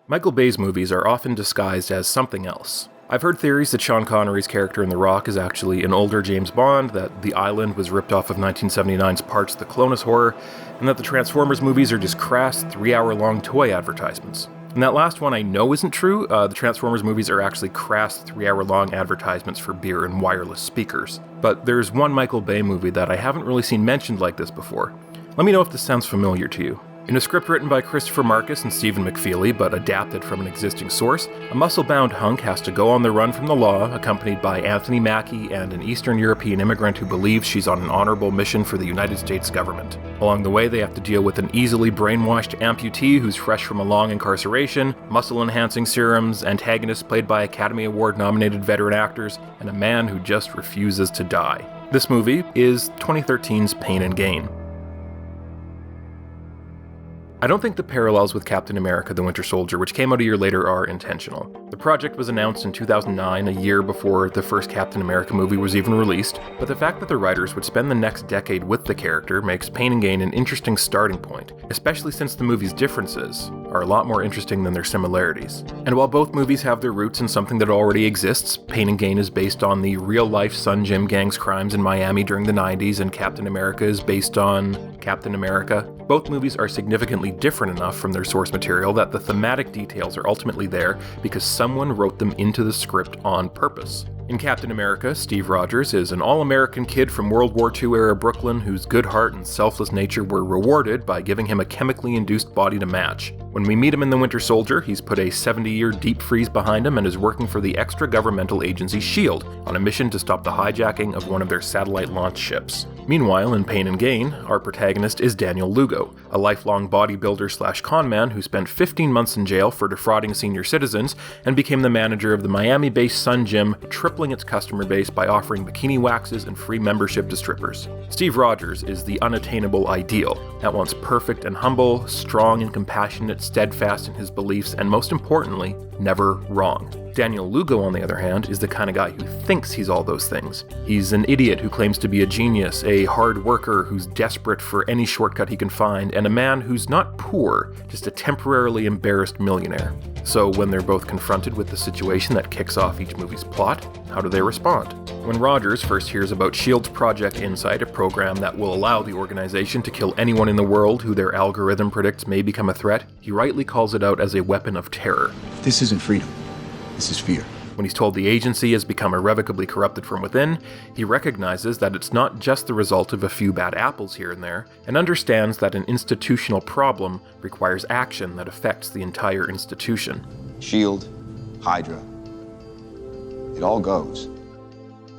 Michael Bay's movies are often disguised as something else. I've heard theories that Sean Connery's character in The Rock is actually an older James Bond, that The Island was ripped off of 1979's Parts the Clonus horror, and that the Transformers movies are just crass 3-hour-long toy advertisements. And that last one I know isn't true. The Transformers movies are actually crass 3-hour-long advertisements for beer and wireless speakers. But there's one Michael Bay movie that I haven't really seen mentioned like this before. Let me know if this sounds familiar to you. In a script written by Christopher Marcus and Stephen McFeely, but adapted from an existing source, a muscle-bound hunk has to go on the run from the law, accompanied by Anthony Mackie and an Eastern European immigrant who believes she's on an honorable mission for the United States government. Along the way, they have to deal with an easily brainwashed amputee who's fresh from a long incarceration, muscle-enhancing serums, antagonists played by Academy Award-nominated veteran actors, and a man who just refuses to die. This movie is 2013's Pain and Gain. I don't think the parallels with Captain America: The Winter Soldier, which came out a year later, are intentional. The project was announced in 2009, a year before the first Captain America movie was even released, but the fact that the writers would spend the next decade with the character makes Pain and Gain an interesting starting point, especially since the movie's differences are a lot more interesting than their similarities. And while both movies have their roots in something that already exists, Pain and Gain is based on the real-life Sun Gym gang's crimes in Miami during the 90s, and Captain America is based on Captain America. Both movies are significantly different enough from their source material that the thematic details are ultimately there because someone wrote them into the script on purpose. In Captain America, Steve Rogers is an all-American kid from World War II-era Brooklyn whose good heart and selfless nature were rewarded by giving him a chemically induced body to match. When we meet him in The Winter Soldier, he's put a 70-year deep freeze behind him and is working for the extra-governmental agency S.H.I.E.L.D. on a mission to stop the hijacking of one of their satellite launch ships. Meanwhile, in Pain and Gain, our protagonist is Daniel Lugo, a lifelong bodybuilder/conman who spent 15 months in jail for defrauding senior citizens and became the manager of the Miami-based Sun Gym, tripling its customer base by offering bikini waxes and free membership to strippers. Steve Rogers is the unattainable ideal, at once perfect and humble, strong and compassionate, steadfast in his beliefs, and most importantly, never wrong. Daniel Lugo, on the other hand, is the kind of guy who thinks he's all those things. He's an idiot who claims to be a genius, a hard worker who's desperate for any shortcut he can find, and a man who's not poor, just a temporarily embarrassed millionaire. So when they're both confronted with the situation that kicks off each movie's plot, how do they respond? When Rogers first hears about S.H.I.E.L.D.'s Project Insight, a program that will allow the organization to kill anyone in the world who their algorithm predicts may become a threat, he rightly calls it out as a weapon of terror. This isn't freedom. This is fear. When he's told the agency has become irrevocably corrupted from within, he recognizes that it's not just the result of a few bad apples here and there, and understands that an institutional problem requires action that affects the entire institution. S.H.I.E.L.D., Hydra. It all goes.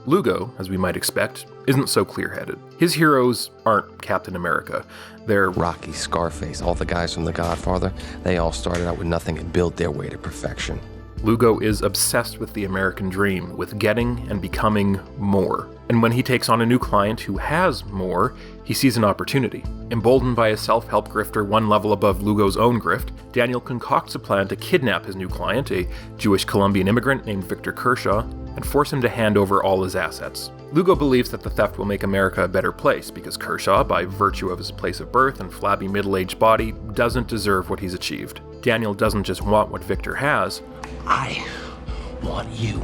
Lugo, as we might expect, isn't so clear-headed. His heroes aren't Captain America. They're Rocky, Scarface, all the guys from The Godfather, they all started out with nothing and built their way to perfection. Lugo is obsessed with the American dream, with getting and becoming more. And when he takes on a new client who has more, he sees an opportunity. Emboldened by a self-help grifter one level above Lugo's own grift, Daniel concocts a plan to kidnap his new client, a Jewish Colombian immigrant named Victor Kershaw, and force him to hand over all his assets. Lugo believes that the theft will make America a better place because Kershaw, by virtue of his place of birth and flabby middle-aged body, doesn't deserve what he's achieved. Daniel doesn't just want what Victor has. I want you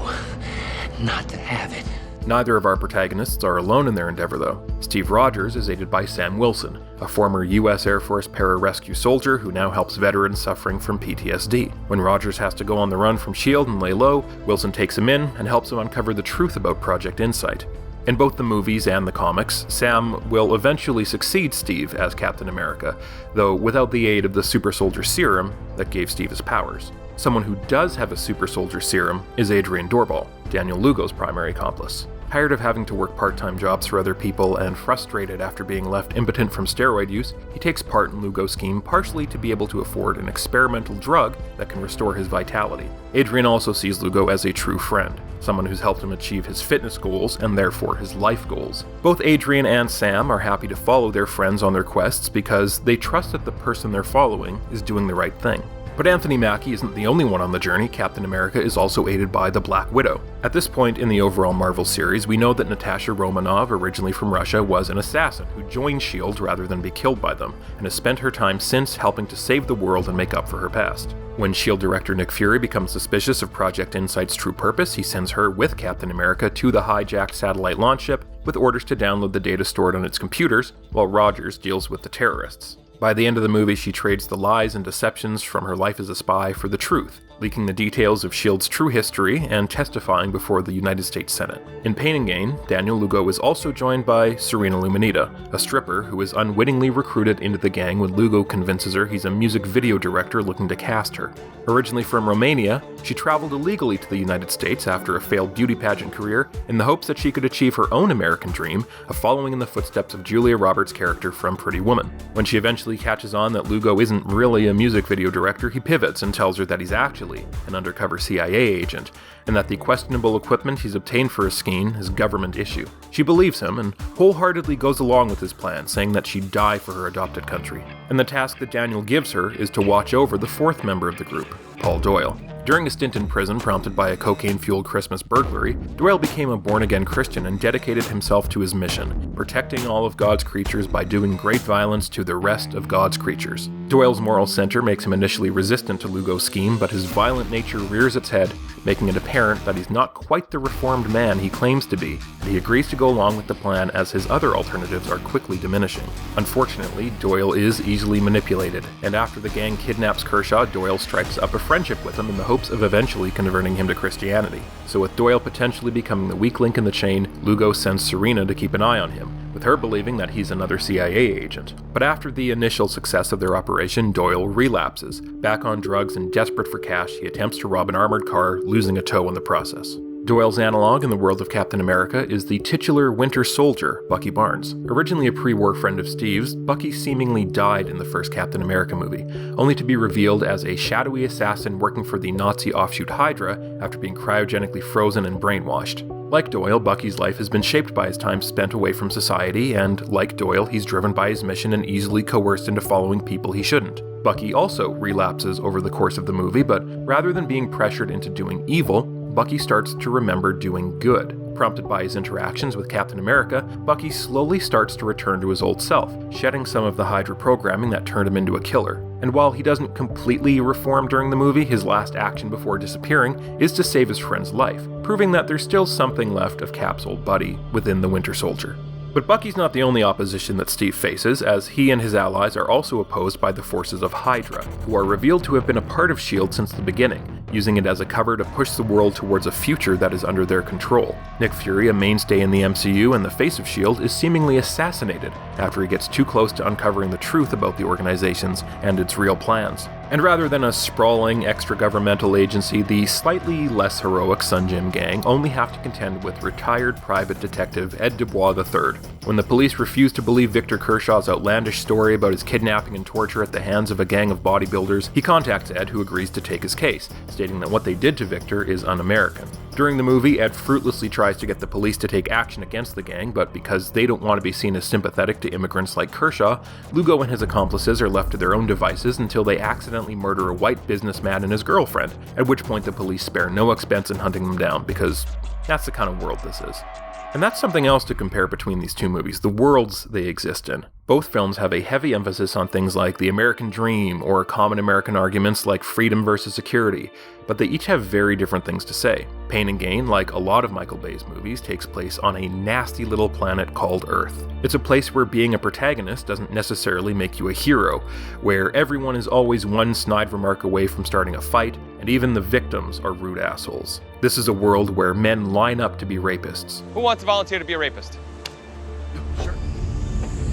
not to have it. Neither of our protagonists are alone in their endeavor, though. Steve Rogers is aided by Sam Wilson, a former U.S. Air Force pararescue soldier who now helps veterans suffering from PTSD. When Rogers has to go on the run from S.H.I.E.L.D. and lay low, Wilson takes him in and helps him uncover the truth about Project Insight. In both the movies and the comics, Sam will eventually succeed Steve as Captain America, though without the aid of the super soldier serum that gave Steve his powers. Someone who does have a super soldier serum is Adrian Doorbal, Daniel Lugo's primary accomplice. Tired of having to work part-time jobs for other people and frustrated after being left impotent from steroid use, he takes part in Lugo's scheme partially to be able to afford an experimental drug that can restore his vitality. Adrian also sees Lugo as a true friend, someone who's helped him achieve his fitness goals and therefore his life goals. Both Adrian and Sam are happy to follow their friends on their quests because they trust that the person they're following is doing the right thing. But Anthony Mackie isn't the only one on the journey. Captain America is also aided by the Black Widow. At this point in the overall Marvel series, we know that Natasha Romanoff, originally from Russia, was an assassin who joined S.H.I.E.L.D. rather than be killed by them, and has spent her time since helping to save the world and make up for her past. When S.H.I.E.L.D. director Nick Fury becomes suspicious of Project Insight's true purpose, he sends her with Captain America to the hijacked satellite launch ship with orders to download the data stored on its computers, while Rogers deals with the terrorists. By the end of the movie, she trades the lies and deceptions from her life as a spy for the truth, leaking the details of S.H.I.E.L.D.'s true history and testifying before the United States Senate. In Pain and Gain, Daniel Lugo is also joined by Serena Luminita, a stripper who is unwittingly recruited into the gang when Lugo convinces her he's a music video director looking to cast her. Originally from Romania, she traveled illegally to the United States after a failed beauty pageant career in the hopes that she could achieve her own American dream of following in the footsteps of Julia Roberts' character from Pretty Woman. When she eventually catches on that Lugo isn't really a music video director, he pivots and tells her that he's actually an undercover CIA agent, and that the questionable equipment he's obtained for his scheme is government issue. She believes him and wholeheartedly goes along with his plan, saying that she'd die for her adopted country. And the task that Daniel gives her is to watch over the fourth member of the group, Paul Doyle. During a stint in prison prompted by a cocaine-fueled Christmas burglary, Doyle became a born-again Christian and dedicated himself to his mission, protecting all of God's creatures by doing great violence to the rest of God's creatures. Doyle's moral center makes him initially resistant to Lugo's scheme, but his violent nature rears its head, making it apparent that he's not quite the reformed man he claims to be, and he agrees to go along with the plan as his other alternatives are quickly diminishing. Unfortunately, Doyle is easily manipulated, and after the gang kidnaps Kershaw, Doyle strikes up a friendship with him in the hopes of eventually converting him to Christianity. So with Doyle potentially becoming the weak link in the chain, Lugo sends Serena to keep an eye on him, with her believing that he's another CIA agent. But after the initial success of their operation, Doyle relapses. Back on drugs and desperate for cash, he attempts to rob an armored car, losing a toe in the process. Doyle's analog in the world of Captain America is the titular Winter Soldier, Bucky Barnes. Originally a pre-war friend of Steve's, Bucky seemingly died in the first Captain America movie, only to be revealed as a shadowy assassin working for the Nazi offshoot Hydra after being cryogenically frozen and brainwashed. Like Doyle, Bucky's life has been shaped by his time spent away from society, and like Doyle, he's driven by his mission and easily coerced into following people he shouldn't. Bucky also relapses over the course of the movie, but rather than being pressured into doing evil, Bucky starts to remember doing good. Prompted by his interactions with Captain America, Bucky slowly starts to return to his old self, shedding some of the Hydra programming that turned him into a killer. And while he doesn't completely reform during the movie, his last action before disappearing is to save his friend's life, proving that there's still something left of Cap's old buddy within the Winter Soldier. But Bucky's not the only opposition that Steve faces, as he and his allies are also opposed by the forces of Hydra, who are revealed to have been a part of S.H.I.E.L.D. since the beginning, using it as a cover to push the world towards a future that is under their control. Nick Fury, a mainstay in the MCU and the face of S.H.I.E.L.D., is seemingly assassinated after he gets too close to uncovering the truth about the organizations and its real plans. And rather than a sprawling extra-governmental agency, the slightly less heroic Sunjim gang only have to contend with retired private detective Ed Dubois III. When the police refuse to believe Victor Kershaw's outlandish story about his kidnapping and torture at the hands of a gang of bodybuilders, he contacts Ed, who agrees to take his case, stating that what they did to Victor is un-American. During the movie, Ed fruitlessly tries to get the police to take action against the gang, but because they don't want to be seen as sympathetic to immigrants like Kershaw, Lugo and his accomplices are left to their own devices until they accidentally murder a white businessman and his girlfriend, at which point the police spare no expense in hunting them down, because that's the kind of world this is. And that's something else to compare between these two movies, the worlds they exist in. Both films have a heavy emphasis on things like the American dream or common American arguments like freedom versus security, but they each have very different things to say. Pain and Gain, like a lot of Michael Bay's movies, takes place on a nasty little planet called Earth. It's a place where being a protagonist doesn't necessarily make you a hero, where everyone is always one snide remark away from starting a fight, and even the victims are rude assholes. This is a world where men line up to be rapists. Who wants to volunteer to be a rapist? Sure.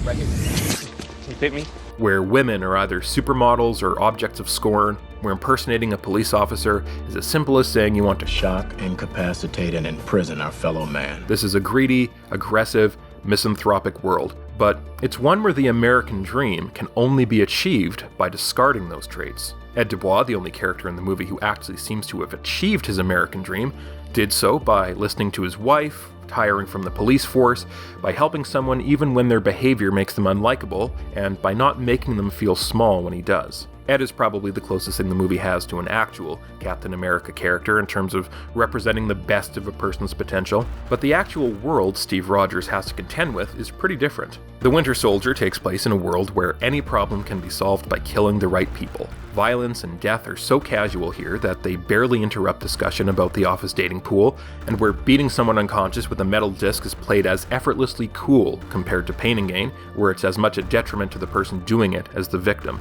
Right here. Can you pick me? Where women are either supermodels or objects of scorn, where impersonating a police officer is as simple as saying you want to shock, incapacitate, and imprison our fellow man. This is a greedy, aggressive, misanthropic world, but it's one where the American dream can only be achieved by discarding those traits. Ed Dubois, the only character in the movie who actually seems to have achieved his American dream, did so by listening to his wife, retiring from the police force, by helping someone even when their behavior makes them unlikable, and by not making them feel small when he does. Ed is probably the closest thing the movie has to an actual Captain America character in terms of representing the best of a person's potential, but the actual world Steve Rogers has to contend with is pretty different. The Winter Soldier takes place in a world where any problem can be solved by killing the right people. Violence and death are so casual here that they barely interrupt discussion about the office dating pool, and where beating someone unconscious with a metal disc is played as effortlessly cool compared to Pain and Gain, where it's as much a detriment to the person doing it as the victim.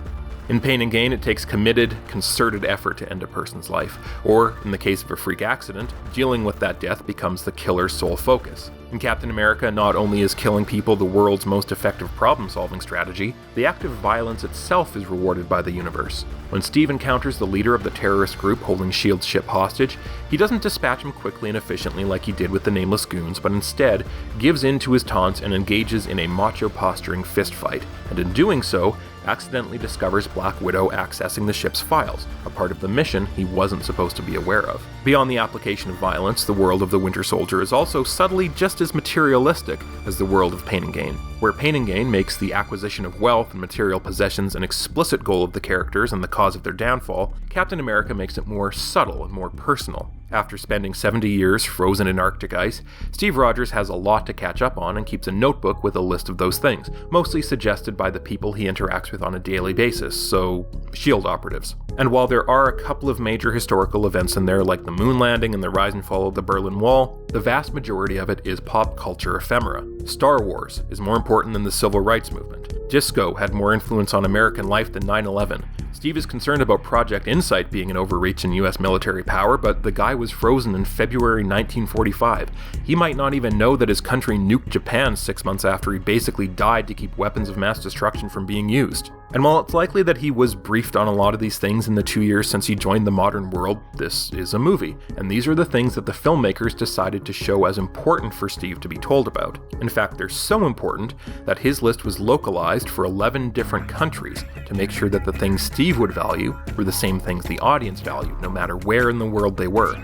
In Pain and Gain, it takes committed, concerted effort to end a person's life, or, in the case of a freak accident, dealing with that death becomes the killer's sole focus. In Captain America, not only is killing people the world's most effective problem-solving strategy, the act of violence itself is rewarded by the universe. When Steve encounters the leader of the terrorist group holding S.H.I.E.L.'s ship hostage, he doesn't dispatch him quickly and efficiently like he did with the nameless goons, but instead gives in to his taunts and engages in a macho-posturing fistfight, and in doing so, accidentally discovers Black Widow accessing the ship's files, a part of the mission he wasn't supposed to be aware of. Beyond the application of violence, the world of the Winter Soldier is also subtly just as materialistic as the world of Pain and Gain. Where Pain and Gain makes the acquisition of wealth and material possessions an explicit goal of the characters and the cause of their downfall, Captain America makes it more subtle and more personal. After spending 70 years frozen in Arctic ice, Steve Rogers has a lot to catch up on and keeps a notebook with a list of those things, mostly suggested by the people he interacts with on a daily basis, so S.H.I.E.L.D. operatives. And while there are a couple of major historical events in there like the moon landing and the rise and fall of the Berlin Wall, the vast majority of it is pop culture ephemera. Star Wars is more important than the civil rights movement. Disco had more influence on American life than 9/11. Steve is concerned about Project Insight being an overreach in US military power, but the guy was frozen in February 1945. He might not even know that his country nuked Japan 6 months after he basically died to keep weapons of mass destruction from being used. And while it's likely that he was briefed on a lot of these things in the 2 years since he joined the modern world, this is a movie, and these are the things that the filmmakers decided to show as important for Steve to be told about. In fact, they're so important that his list was localized for 11 different countries to make sure that the things Steve would value were the same things the audience valued, no matter where in the world they were.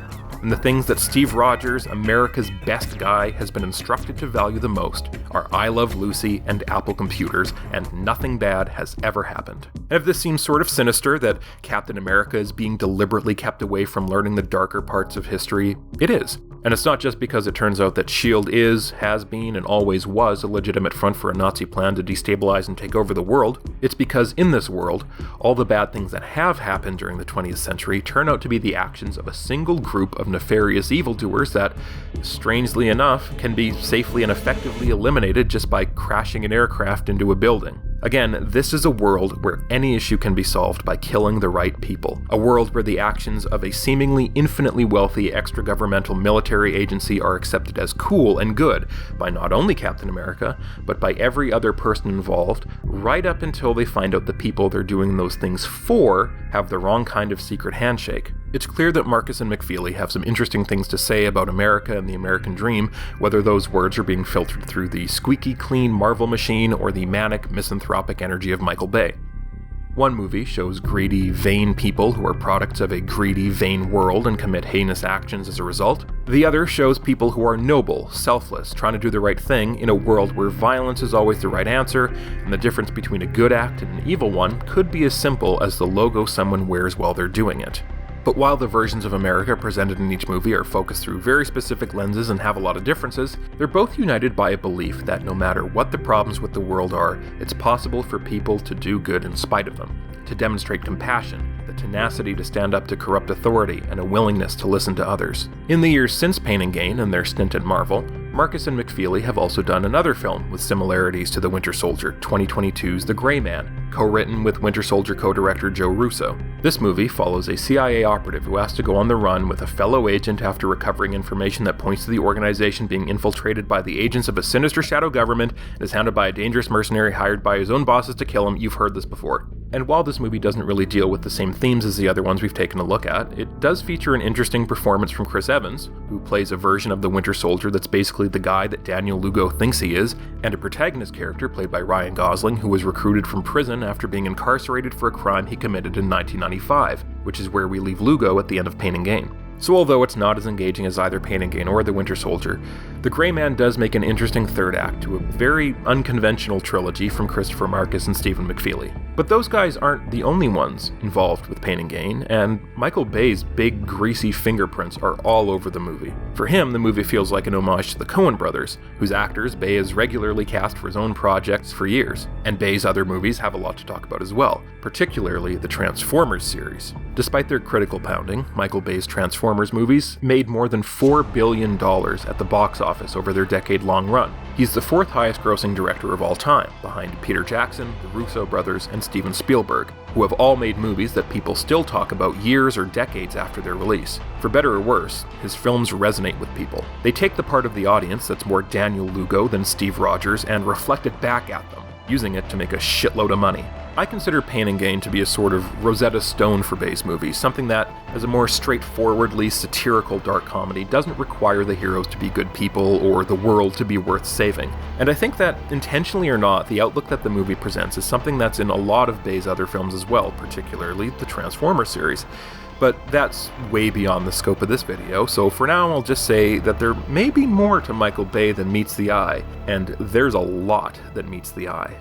And the things that Steve Rogers, America's best guy, has been instructed to value the most are I Love Lucy and Apple computers, and nothing bad has ever happened. And if this seems sort of sinister that Captain America is being deliberately kept away from learning the darker parts of history, it is. And it's not just because it turns out that S.H.I.E.L.D. is, has been, and always was a legitimate front for a Nazi plan to destabilize and take over the world. It's because in this world, all the bad things that have happened during the 20th century turn out to be the actions of a single group of nefarious evildoers that, strangely enough, can be safely and effectively eliminated just by crashing an aircraft into a building. Again, this is a world where any issue can be solved by killing the right people. A world where the actions of a seemingly infinitely wealthy extra-governmental military agency are accepted as cool and good by not only Captain America, but by every other person involved, right up until they find out the people they're doing those things for have the wrong kind of secret handshake. It's clear that Marcus and McFeely have some interesting things to say about America and the American dream, whether those words are being filtered through the squeaky clean Marvel machine or the manic, misanthropic energy of Michael Bay. One movie shows greedy, vain people who are products of a greedy, vain world and commit heinous actions as a result. The other shows people who are noble, selfless, trying to do the right thing in a world where violence is always the right answer, and the difference between a good act and an evil one could be as simple as the logo someone wears while they're doing it. But while the versions of America presented in each movie are focused through very specific lenses and have a lot of differences, they're both united by a belief that no matter what the problems with the world are, it's possible for people to do good in spite of them, to demonstrate compassion, the tenacity to stand up to corrupt authority, and a willingness to listen to others. In the years since Pain and Gain and their stint at Marvel, Marcus and McFeely have also done another film with similarities to The Winter Soldier, 2022's The Gray Man, co-written with Winter Soldier co-director Joe Russo. This movie follows a CIA operative who has to go on the run with a fellow agent after recovering information that points to the organization being infiltrated by the agents of a sinister shadow government and is hounded by a dangerous mercenary hired by his own bosses to kill him. You've heard this before. And while this movie doesn't really deal with the same themes as the other ones we've taken a look at, it does feature an interesting performance from Chris Evans, who plays a version of the Winter Soldier that's basically the guy that Daniel Lugo thinks he is, and a protagonist character played by Ryan Gosling, who was recruited from prison after being incarcerated for a crime he committed in 1995, which is where we leave Lugo at the end of Pain and Gain. So although it's not as engaging as either Pain and Gain or The Winter Soldier, The Gray Man does make an interesting third act to a very unconventional trilogy from Christopher Marcus and Stephen McFeely. But those guys aren't the only ones involved with Pain and Gain, and Michael Bay's big, greasy fingerprints are all over the movie. For him, the movie feels like an homage to the Coen brothers, whose actors Bay has regularly cast for his own projects for years. And Bay's other movies have a lot to talk about as well, particularly the Transformers series. Despite their critical pounding, Michael Bay's Transformers movies made more than $4 billion at the box office over their decade-long run. He's the fourth highest grossing director of all time, behind Peter Jackson, the Russo brothers, and Steven Spielberg, who have all made movies that people still talk about years or decades after their release. For better or worse, his films resonate with people. They take the part of the audience that's more Daniel Lugo than Steve Rogers and reflect it back at them, using it to make a shitload of money. I consider Pain and Gain to be a sort of Rosetta Stone for Bay's movies, something that, as a more straightforwardly satirical dark comedy, doesn't require the heroes to be good people or the world to be worth saving. And I think that, intentionally or not, the outlook that the movie presents is something that's in a lot of Bay's other films as well, particularly the Transformers series. But that's way beyond the scope of this video, so for now I'll just say that there may be more to Michael Bay than meets the eye, and there's a lot that meets the eye.